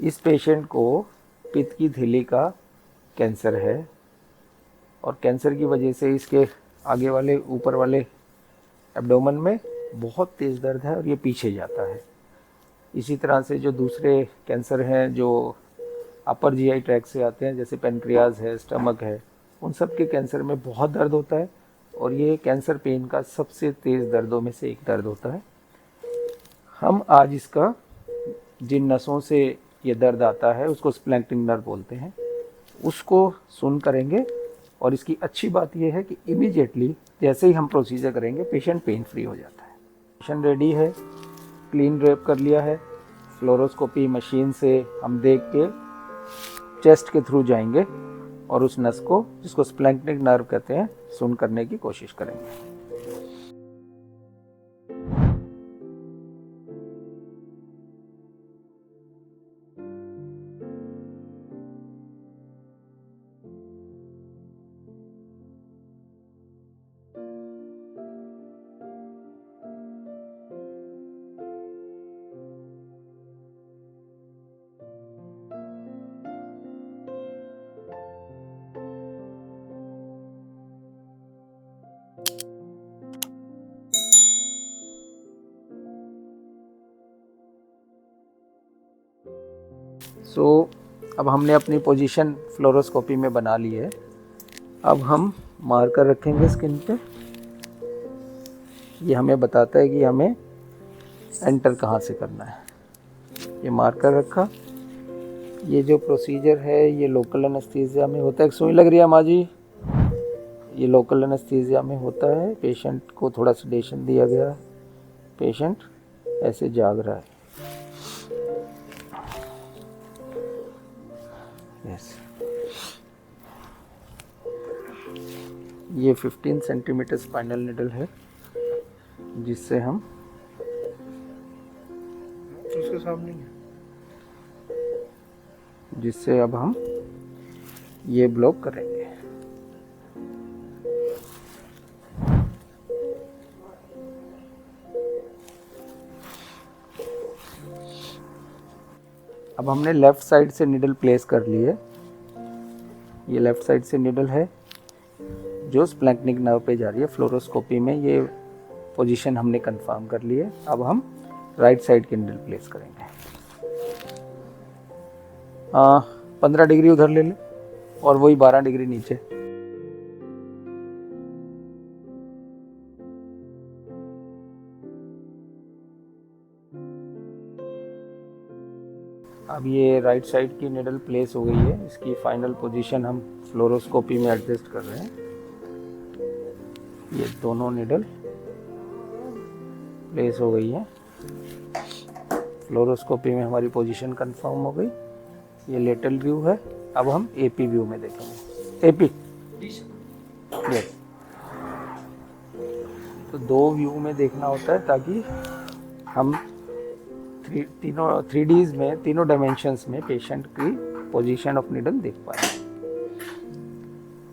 इस पेशेंट को पित्त की थैली का कैंसर है और कैंसर की वजह से इसके आगे वाले ऊपर वाले एब्डोमेन में बहुत तेज़ दर्द है और ये पीछे जाता है। इसी तरह से जो दूसरे कैंसर हैं जो अपर जीआई ट्रैक्ट से आते हैं, जैसे पेनक्रियाज है, स्टमक है, उन सब के कैंसर में बहुत दर्द होता है और ये कैंसर पेन का सबसे तेज़ दर्दों में से एक दर्द होता है। हम आज इसका जिन नसों से ये दर्द आता है उसको स्प्लैंक्टिन नर्व बोलते हैं, उसको सुन करेंगे। और इसकी अच्छी बात यह है कि इमीडिएटली जैसे ही हम प्रोसीजर करेंगे पेशेंट पेन फ्री हो जाता है। पेशेंट रेडी है, क्लीन ड्रेप कर लिया है। फ्लोरोस्कोपी मशीन से हम देख के चेस्ट के थ्रू जाएंगे और उस नस को, जिसको स्प्लैंक्टिन नर्व कहते हैं, सुन करने की कोशिश करेंगे। अब हमने अपनी पोजीशन फ्लोरोस्कोपी में बना ली है। अब हम मार्कर रखेंगे स्किन पे। ये हमें बताता है कि हमें एंटर कहाँ से करना है। ये मार्कर रखा। ये जो प्रोसीजर है ये लोकल एनेस्थीसिया में होता है। सुई लग रही है माँ जी? ये लोकल एनेस्थीसिया में होता है। पेशेंट को थोड़ा सेडेशन दिया गया है। पेशेंट ऐसे जाग रहा है। ये 15 सेंटीमीटर स्पाइनल निडल है जिससे हम उसके सामने जिससे अब हम ये ब्लॉक करेंगे। अब हमने लेफ़्ट साइड से निडल प्लेस कर ली है। ये लेफ़्ट साइड से निडल है जो स्प्लैंक्टिन नर्व पे जा रही है। फ्लोरोस्कोपी में ये पोजीशन हमने कंफर्म कर ली है। अब हम राइट साइड की निडल प्लेस करेंगे। 15 डिग्री उधर ले ले और वही 12 डिग्री नीचे। अब ये राइट साइड की निडल प्लेस हो गई है। इसकी फाइनल पोजीशन हम फ्लोरोस्कोपी में एडजस्ट कर रहे हैं। ये दोनों निडल प्लेस हो गई है। फ्लोरोस्कोपी में हमारी पोजीशन कंफर्म हो गई। ये लेटरल व्यू है। अब हम एपी व्यू में देखेंगे। AP yes. तो दो व्यू में देखना होता है ताकि हम 3Ds में, तीनों डायमेंशंस में पेशेंट की पोजीशन ऑफ निडल देख पाए।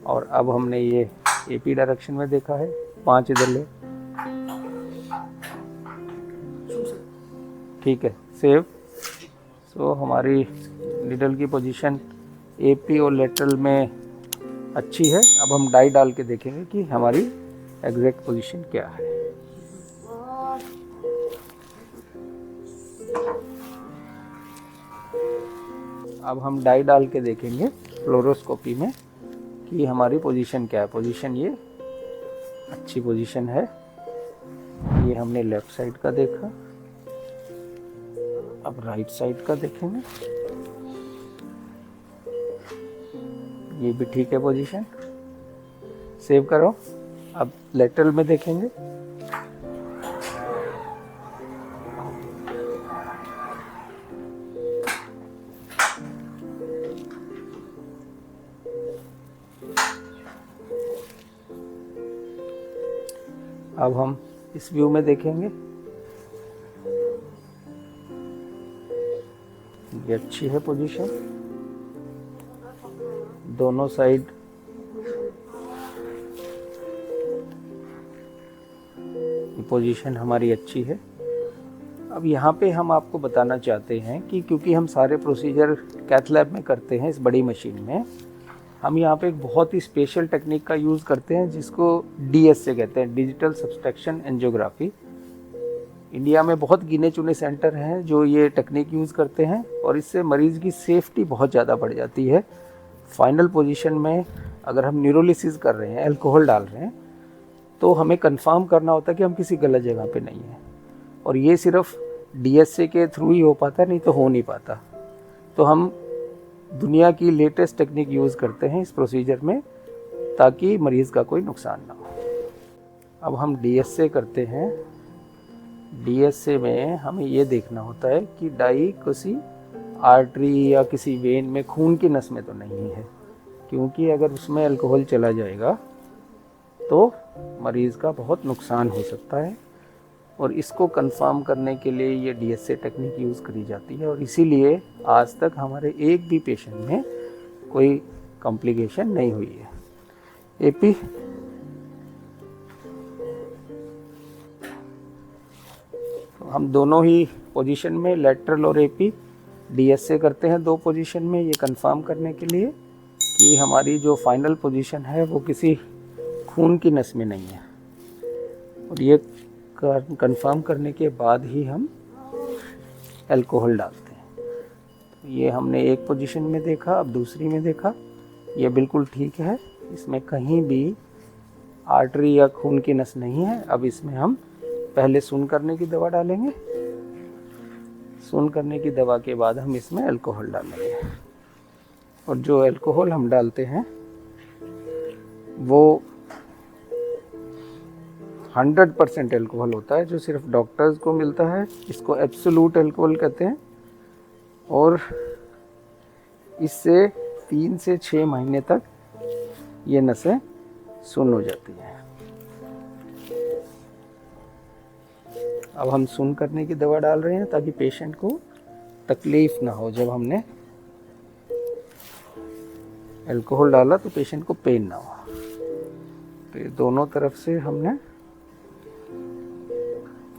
और अब हमने ये एपी डायरेक्शन में देखा है। 5 इधर ले। ठीक है, सेव। सो हमारी निडल की पोजीशन एपी और लेटरल में अच्छी है। अब हम डाई डाल के देखेंगे कि हमारी एग्जैक्ट पोजीशन क्या है। अब हम डाई डाल के देखेंगे फ्लोरोस्कोपी में कि हमारी पोजीशन क्या है। पोजीशन ये अच्छी पोजीशन है। ये हमने लेफ्ट साइड का देखा। अब राइट साइड का देखेंगे। ये भी ठीक है पोजीशन। सेव करो। अब लेटरल में देखेंगे। अब हम इस व्यू में देखेंगे। ये अच्छी है पोजीशन। दोनों साइड पोजीशन हमारी अच्छी है। अब यहाँ पे हम आपको बताना चाहते हैं कि क्योंकि हम सारे प्रोसीजर कैथ लैब में करते हैं इस बड़ी मशीन में, हम यहाँ पे एक बहुत ही स्पेशल टेक्निक का यूज़ करते हैं जिसको DSA कहते हैं, डिजिटल सब्सट्रैक्शन एंजियोग्राफी। इंडिया में बहुत गिने चुने सेंटर हैं जो ये टेक्निक यूज़ करते हैं और इससे मरीज़ की सेफ्टी बहुत ज़्यादा बढ़ जाती है। फाइनल पोजीशन में अगर हम न्यूरोलिसिस कर रहे हैं, अल्कोहल डाल रहे हैं, तो हमें कंफर्म करना होता है कि हम किसी गलत जगह पे नहीं हैं, और ये सिर्फ DSA के थ्रू ही हो पाता, नहीं तो हो नहीं पाता। तो हम दुनिया की लेटेस्ट टेक्निक यूज़ करते हैं इस प्रोसीजर में ताकि मरीज़ का कोई नुकसान ना हो। अब हम DSA करते हैं। DSA में हमें ये देखना होता है कि डाई किसी आर्टरी या किसी वेन में, खून की नस में तो नहीं है, क्योंकि अगर उसमें अल्कोहल चला जाएगा तो मरीज़ का बहुत नुकसान हो सकता है। और इसको कंफर्म करने के लिए ये DSA टेक्निक यूज़ करी जाती है, और इसीलिए आज तक हमारे एक भी पेशेंट में कोई कॉम्प्लिकेशन नहीं हुई है। AP तो हम दोनों ही पोजीशन में, लेटरल और AP, DSA करते हैं 2 पोजीशन में, ये कंफर्म करने के लिए कि हमारी जो फाइनल पोजीशन है वो किसी खून की नस में नहीं है। और ये कंफर्म करने के बाद ही हम अल्कोहल डालते हैं। ये हमने एक पोजीशन में देखा, अब दूसरी में देखा, ये बिल्कुल ठीक है, इसमें कहीं भी आर्टरी या खून की नस नहीं है। अब इसमें हम पहले सुन्न करने की दवा डालेंगे, सुन्न करने की दवा के बाद हम इसमें अल्कोहल डालेंगे। और जो अल्कोहल हम डालते हैं वो 100% अल्कोहल होता है, जो सिर्फ डॉक्टर्स को मिलता है। इसको एब्सोल्यूट अल्कोहल कहते हैं, और इससे 3 से 6 महीने तक ये नसें सुन्न हो जाती हैं। अब हम सुन्न करने की दवा डाल रहे हैं ताकि पेशेंट को तकलीफ ना हो। जब हमने अल्कोहल डाला तो पेशेंट को पेन ना हो। तो ये दोनों तरफ से हमने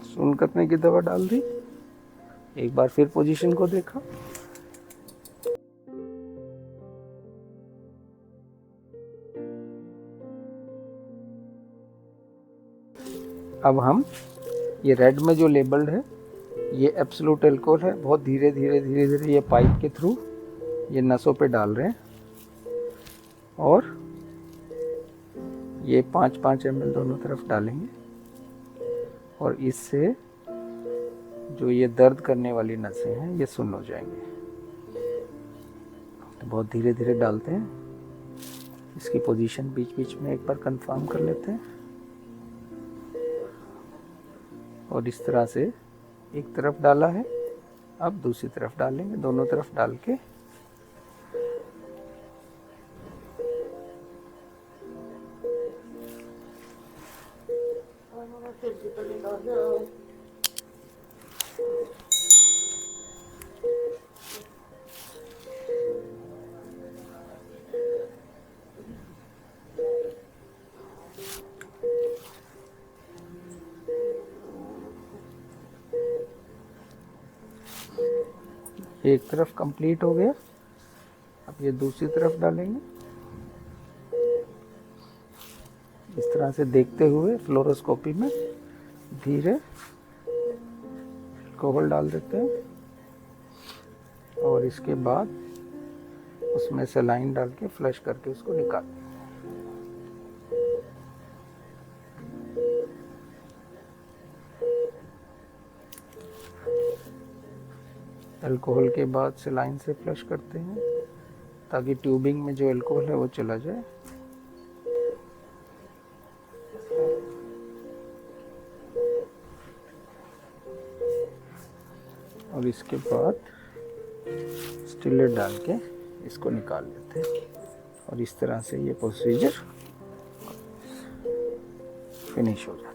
सुन्न करने की दवा डाल दी। एक बार फिर पोजीशन को देखा। अब हम ये रेड में जो लेबल्ड है ये एब्सोल्यूट अल्कोहल है। बहुत धीरे धीरे ये पाइप के थ्रू ये नसों पे डाल रहे हैं, और ये 5-5 ml दोनों तरफ डालेंगे, और इससे जो ये दर्द करने वाली नसें हैं ये सुन्न हो जाएंगी। तो बहुत धीरे धीरे डालते हैं। इसकी पोजीशन बीच बीच में एक बार कंफर्म कर लेते हैं, और इस तरह से एक तरफ डाला है, अब दूसरी तरफ डालेंगे, दोनों तरफ डाल के एक तरफ कंप्लीट हो गया। अब ये दूसरी तरफ डालेंगे। इस तरह से देखते हुए फ्लोरोस्कोपी में धीरे अल्कोहल डाल देते हैं, और इसके बाद उसमें सलाइन डाल के फ्लश करके उसको निकाल दें। अल्कोहल के बाद सलाइन से फ्लश करते हैं ताकि ट्यूबिंग में जो अल्कोहल है वो चला जाए। और इसके बाद स्टिलेट डाल के इसको निकाल लेते हैं, और इस तरह से ये प्रोसीजर फिनिश हो जाता है।